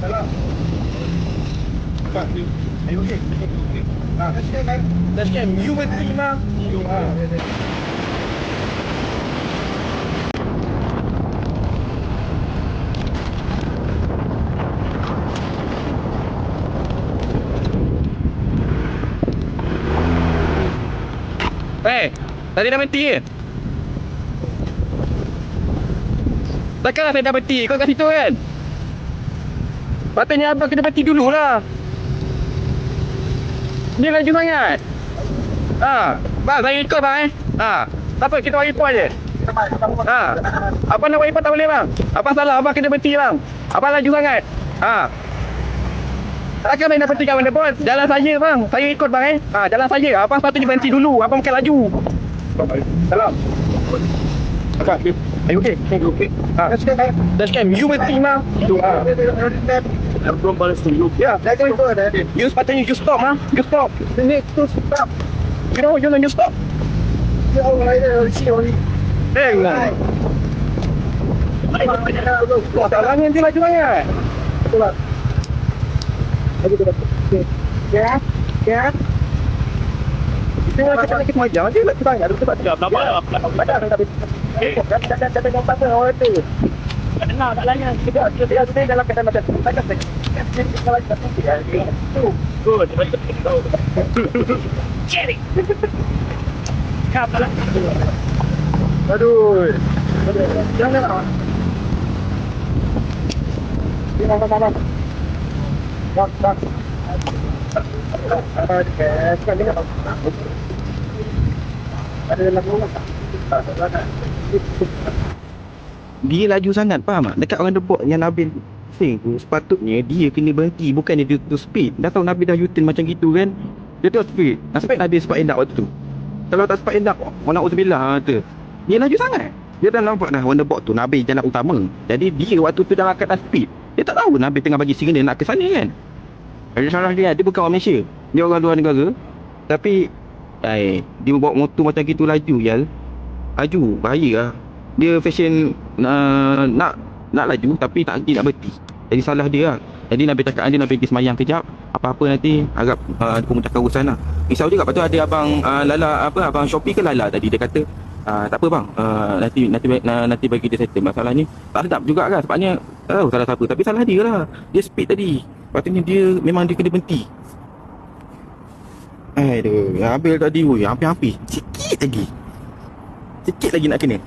Salam. Are you okay? Okay. That's okay, man. That's okay. You with me, man. Tadi dah berhenti ke? Takkanlah saya dah berhenti, kau kat situ kan? Patutnya abang kena berhenti dululah. Dia laju sangat. Bang, saya ikut bang tak apa, kita bagi report je. Abang nak bagi report tak boleh bang. Abang salah, abang kena berhenti bang. Abang laju sangat. Takkan saya nak berhenti kat mana pun. Jalan saya bang, saya ikut bang jalan saya. Abang patutnya berhenti dulu, abang bukan laju. Salam. Are you okay? Okay. That's okay, man. That's okay. You with me, man. I'm from Palestine. Yeah, that's going good. You patutnya you stop, man. You stop. You need to stop. You stop. Lah. Salahnya dia laju sangat. Ya. Kita nak kita macam je lah kita tanya ada tempat jam nampak dah tapi dah nampak tu orang tu nak tak layan dia dalam keadaan macam good cherry kapal aduh jangan ini mana dak dia laju sangat, faham tak? Dekat orang depok yang Nabil sing tu, sepatutnya dia kena berhenti, bukan dia tu speed. Dah tahu Nabil dah U-turn macam gitu kan, dia tu speed. Nasib Nabil sempat end up waktu tu. Kalau tak sempat end up, orang nak uzubillah tu. Dia laju sangat. Dia dah nampak dah orang depok tu Nabil jalan utama. Jadi dia waktu tu dalam keadaan speed. Dia tak tahu Nabil tengah bagi signal nak ke sana kan. Ada salah dia bukan orang Malaysia. Dia orang luar negara. Tapi dia bawa motor macam gitu laju yal. Laju bahaya lah. Dia fashion nak laju tapi tak nak berhenti. Jadi salah dia lah. Jadi Nabi cakap dia Nabi pergi semayang kejap. Apa-apa nanti harap pemecahkan urusan lah. Risau juga. Lepas tu ada abang Lala abang Shopee ke Lala tadi dia kata tak apa bang, nanti bagi dia settle. Masalahnya tak sedap juga kan, sebabnya tak tahu salah siapa, tapi salah dia lah. Dia speed tadi. Patutnya dia memang dia kena berhenti. Aduh, Abil tadi hampir-hampir. Sikit lagi nak kena.